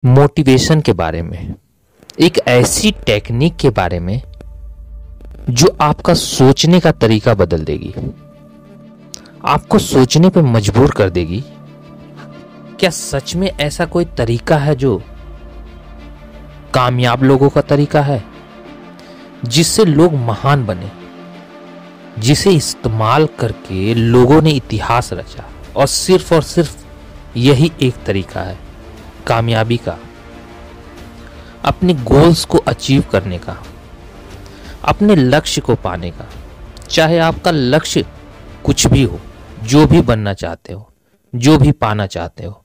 Motivation के बारे में, एक ऐसी टेक्निक के बारे में जो आपका सोचने का तरीका बदल देगी, आपको सोचने पे मजबूर कर देगी। क्या सच में ऐसा कोई तरीका है जो कामयाब लोगों का तरीका है, जिससे लोग महान बने, जिसे इस्तेमाल करके लोगों ने इतिहास रचा और सिर्फ यही एक तरीका है कामयाबी का, अपने गोल्स को अचीव करने का, अपने लक्ष्य को पाने का। चाहे आपका लक्ष्य कुछ भी हो, जो भी बनना चाहते हो, जो भी पाना चाहते हो,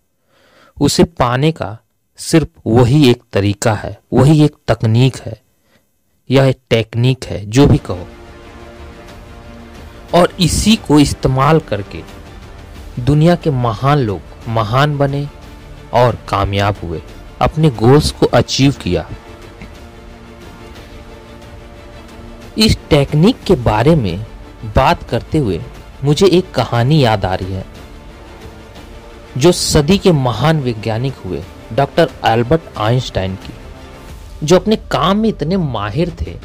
उसे पाने का सिर्फ वही एक तरीका है, वही एक तकनीक है या एक टेक्निक है, जो भी कहो। और इसी को इस्तेमाल करके दुनिया के महान लोग महान बने और कामयाब हुए, अपने गोल्स को अचीव किया। इस टेक्निक के बारे में बात करते हुए मुझे एक कहानी याद आ रही है, जो सदी के महान वैज्ञानिक हुए डॉक्टर एल्बर्ट आइंस्टाइन की, जो अपने काम में इतने माहिर थे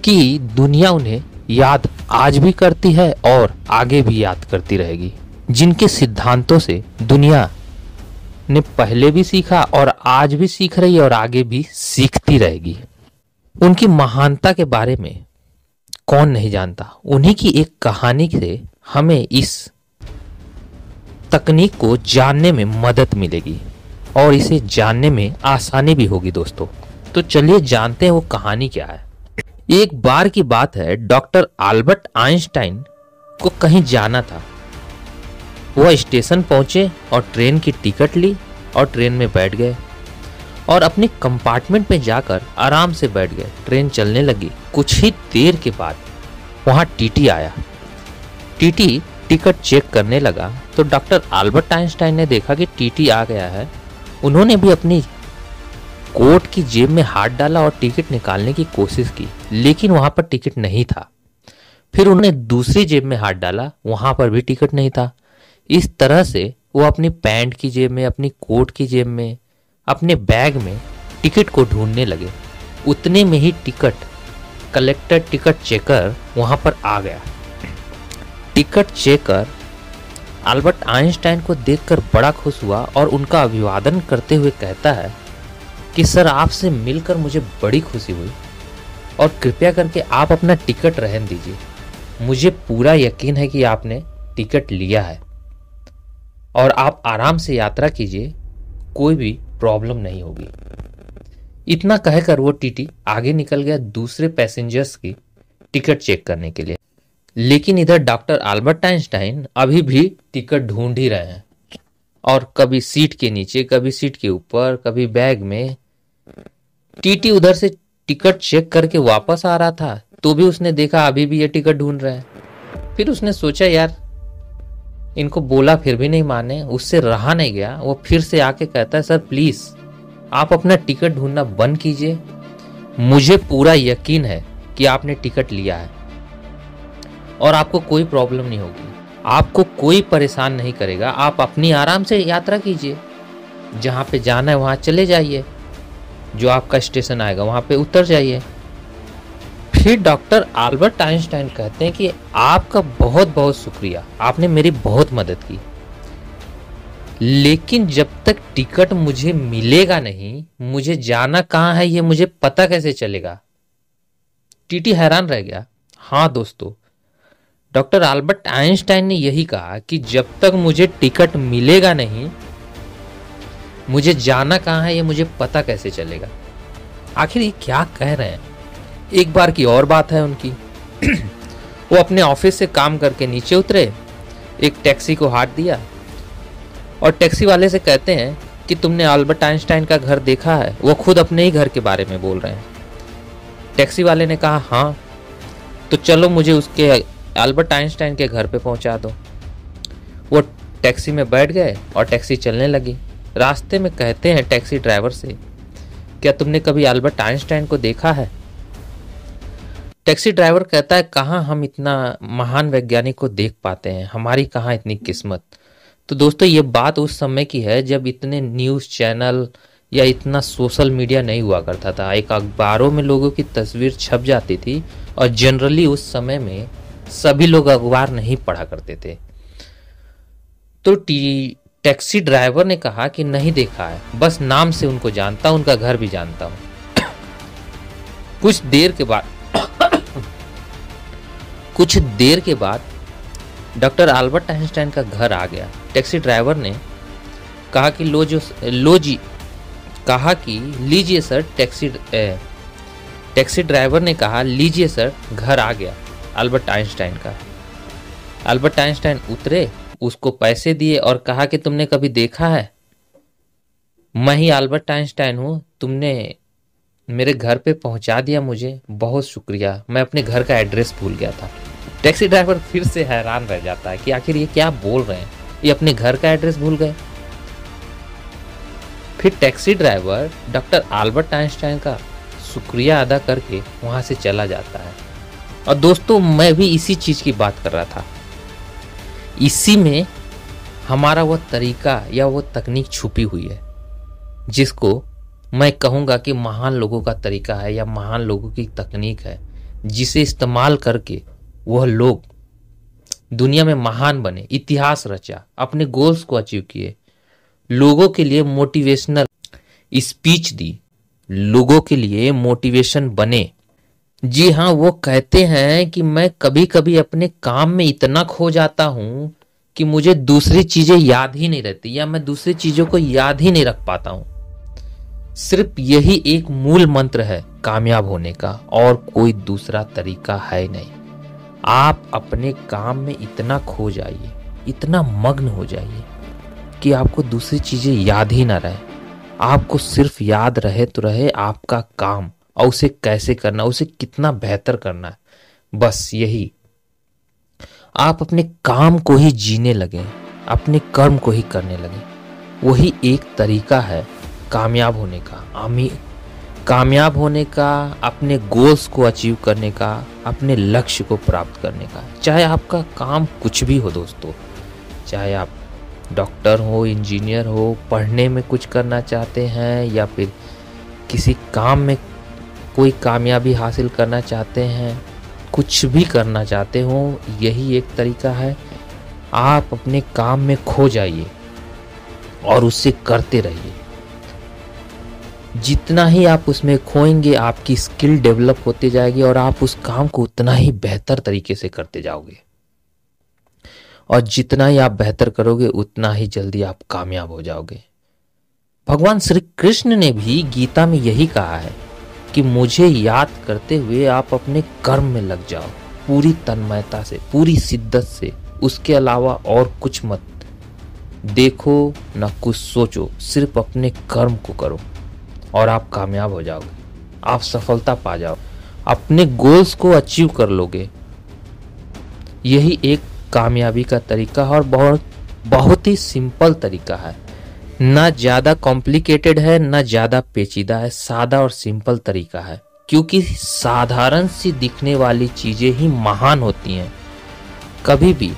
कि दुनिया उन्हें याद आज भी करती है और आगे भी याद करती रहेगी, जिनके सिद्धांतों से दुनिया ने पहले भी सीखा और आज भी सीख रही है और आगे भी सीखती रहेगी। उनकी महानता के बारे में कौन नहीं जानता। उन्हीं की एक कहानी से हमें इस तकनीक को जानने में मदद मिलेगी और इसे जानने में आसानी भी होगी दोस्तों। तो चलिए जानते हैं वो कहानी क्या है। एक बार की बात है, डॉक्टर एल्बर्ट आइंस्टाइन को कहीं जाना था। वह स्टेशन पहुंचे और ट्रेन की टिकट ली और ट्रेन में बैठ गए और अपने कंपार्टमेंट में जाकर आराम से बैठ गए। ट्रेन चलने लगी। कुछ ही देर के बाद वहां टीटी आया। टीटी टिकट चेक करने लगा तो डॉक्टर एल्बर्ट आइंस्टाइन ने देखा कि टीटी आ गया है। उन्होंने भी अपनी कोट की जेब में हाथ डाला और टिकट निकालने की कोशिश की, लेकिन वहां पर टिकट नहीं था। फिर उन्होंने दूसरी जेब में हाथ डाला, वहां पर भी टिकट नहीं था। इस तरह से वो अपनी पैंट की जेब में, अपनी कोट की जेब में, अपने बैग में टिकट को ढूंढने लगे। उतने में ही टिकट कलेक्टर, टिकट चेकर वहां पर आ गया। टिकट चेकर एल्बर्ट आइंस्टाइन को देखकर बड़ा खुश हुआ और उनका अभिवादन करते हुए कहता है कि सर, आपसे मिलकर मुझे बड़ी खुशी हुई और कृपया करके आप अपना टिकट रहने दीजिए। मुझे पूरा यकीन है कि आपने टिकट लिया है और आप आराम से यात्रा कीजिए, कोई भी प्रॉब्लम नहीं होगी। इतना कहकर वो टीटी आगे निकल गया दूसरे पैसेंजर्स की टिकट चेक करने के लिए। लेकिन इधर डॉक्टर एल्बर्ट आइंस्टाइन अभी भी टिकट ढूंढ ही रहे हैं और कभी सीट के नीचे, कभी सीट के ऊपर, कभी बैग में। टीटी उधर से टिकट चेक करके वापस आ रहा था तो भी उसने देखा अभी भी ये टिकट ढूंढ रहे हैं। फिर उसने सोचा यार, इनको बोला फिर भी नहीं माने, उससे रहा नहीं गया। वो फिर से आके कहता है, सर प्लीज आप अपना टिकट ढूंढना बंद कीजिए, मुझे पूरा यकीन है कि आपने टिकट लिया है और आपको कोई प्रॉब्लम नहीं होगी, आपको कोई परेशान नहीं करेगा। आप अपनी आराम से यात्रा कीजिए, जहां पे जाना है वहां चले जाइए, जो आपका स्टेशन आएगा वहां पे उतर जाइए। फिर डॉक्टर एल्बर्ट आइंस्टाइन कहते हैं कि आपका बहुत बहुत शुक्रिया, आपने मेरी बहुत मदद की, लेकिन जब तक टिकट मुझे मिलेगा नहीं, मुझे जाना कहाँ है ये मुझे पता कैसे चलेगा। टीटी हैरान रह गया। हाँ दोस्तों, डॉक्टर एल्बर्ट आइंस्टाइन ने यही कहा कि जब तक मुझे टिकट मिलेगा नहीं, मुझे जाना कहाँ है ये मुझे पता कैसे चलेगा। आखिर ये क्या कह रहे हैं। एक बार की और बात है उनकी। वो अपने ऑफिस से काम करके नीचे उतरे, एक टैक्सी को हाथ दिया और टैक्सी वाले से कहते हैं कि तुमने एल्बर्ट आइंस्टाइन का घर देखा है। वो खुद अपने ही घर के बारे में बोल रहे हैं। टैक्सी वाले ने कहा हाँ, तो चलो मुझे उसके एल्बर्ट आइंस्टाइन के घर पे पहुंचा दो। वो टैक्सी में बैठ गए और टैक्सी चलने लगी। रास्ते में कहते हैं टैक्सी ड्राइवर से, क्या तुमने कभी एल्बर्ट आइंस्टाइन को देखा है। टैक्सी ड्राइवर कहता है, कहाँ हम इतना महान वैज्ञानिक को देख पाते हैं, हमारी कहाँ इतनी किस्मत। तो दोस्तों ये बात उस समय की है जब इतने न्यूज़ चैनल या इतना सोशल मीडिया नहीं हुआ करता था। एक अखबारों में लोगों की तस्वीर छप जाती थी और जनरली उस समय में सभी लोग अखबार नहीं पढ़ा करते थे। तो टैक्सी ड्राइवर ने कहा कि नहीं देखा है, बस नाम से उनको जानता हूं, उनका घर भी जानता हूं। कुछ देर के बाद डॉक्टर अल्बर्ट आइंस्टाइन का घर आ गया। टैक्सी ड्राइवर ने कहा कि लीजिए सर। टैक्सी ड्राइवर ने कहा, लीजिए सर, घर आ गया अल्बर्ट आइंस्टाइन का। अल्बर्ट आइंस्टाइन उतरे, उसको पैसे दिए और कहा कि तुमने कभी देखा है? मैं ही अल्बर्ट आइंस्टाइन हूँ, तुमने मेरे घर पे पहुंचा दिया मुझे, बहुत शुक्रिया, मैं अपने घर का एड्रेस भूल गया था। टैक्सी ड्राइवर फिर से हैरान रह जाता है कि आखिर ये क्या बोल रहे हैं, ये अपने घर का एड्रेस भूल गए। फिर taxi driver doctor Albert Einstein का शुक्रिया अदा करके वहां से चला जाता है। और दोस्तों, मैं भी इसी चीज की बात कर रहा था। इसी में हमारा वो तरीका या वो तकनीक छुपी हुई है, जिसको मैं कहूँगा कि महान लोगों का तरीका है या महान लोगों की तकनीक है, जिसे इस्तेमाल करके वह लोग दुनिया में महान बने, इतिहास रचा, अपने गोल्स को अचीव किए, लोगों के लिए मोटिवेशनल स्पीच दी, लोगों के लिए मोटिवेशन बने। जी हाँ, वो कहते हैं कि मैं कभी कभी अपने काम में इतना खो जाता हूं कि मुझे दूसरी चीजें याद ही नहीं रहती या मैं दूसरी चीजों को याद ही नहीं रख पाता हूं। सिर्फ यही एक मूल मंत्र है कामयाब होने का, और कोई दूसरा तरीका है नहीं। आप अपने काम में इतना खो जाइए, इतना मग्न हो जाइए कि आपको दूसरी चीजें याद ही ना रहे। आपको सिर्फ याद रहे तो रहे आपका काम, और उसे कैसे करना, उसे कितना बेहतर करना है, बस यही। आप अपने काम को ही जीने लगे, अपने कर्म को ही करने लगे, वही एक तरीका है कामयाब होने का, कामयाब होने का, अपने गोल्स को अचीव करने का, अपने लक्ष्य को प्राप्त करने का। चाहे आपका काम कुछ भी हो दोस्तों, चाहे आप डॉक्टर हो, इंजीनियर हो, पढ़ने में कुछ करना चाहते हैं या फिर किसी काम में कोई कामयाबी हासिल करना चाहते हैं, कुछ भी करना चाहते हो, यही एक तरीका है। आप अपने काम में खो जाइए और उसे करते रहिए। जितना ही आप उसमें खोएंगे, आपकी स्किल डेवलप होती जाएगी और आप उस काम को उतना ही बेहतर तरीके से करते जाओगे। और जितना ही आप बेहतर करोगे, उतना ही जल्दी आप कामयाब हो जाओगे। भगवान श्री कृष्ण ने भी गीता में यही कहा है कि मुझे याद करते हुए आप अपने कर्म में लग जाओ, पूरी तन्मयता से, पूरी शिद्दत से। उसके अलावा और कुछ मत देखो, न कुछ सोचो, सिर्फ अपने कर्म को करो और आप कामयाब हो जाओगे। आप सफलता पा जाओ, अपने गोल्स को अचीव कर लोगे। यही एक कामयाबी का तरीका है और बहुत ही सिंपल तरीका है। ना ज़्यादा कॉम्प्लिकेटेड है, ना ज़्यादा पेचीदा है, सादा और सिंपल तरीका है। क्योंकि साधारण सी दिखने वाली चीज़ें ही महान होती हैं। कभी भी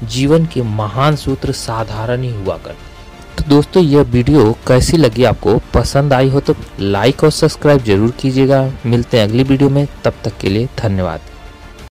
जीवन के महान सूत्र साधारण ही हुआ करते हैं। तो दोस्तों, यह वीडियो कैसी लगी, आपको पसंद आई हो तो लाइक और सब्सक्राइब जरूर कीजिएगा। मिलते हैं अगली वीडियो में, तब तक के लिए धन्यवाद।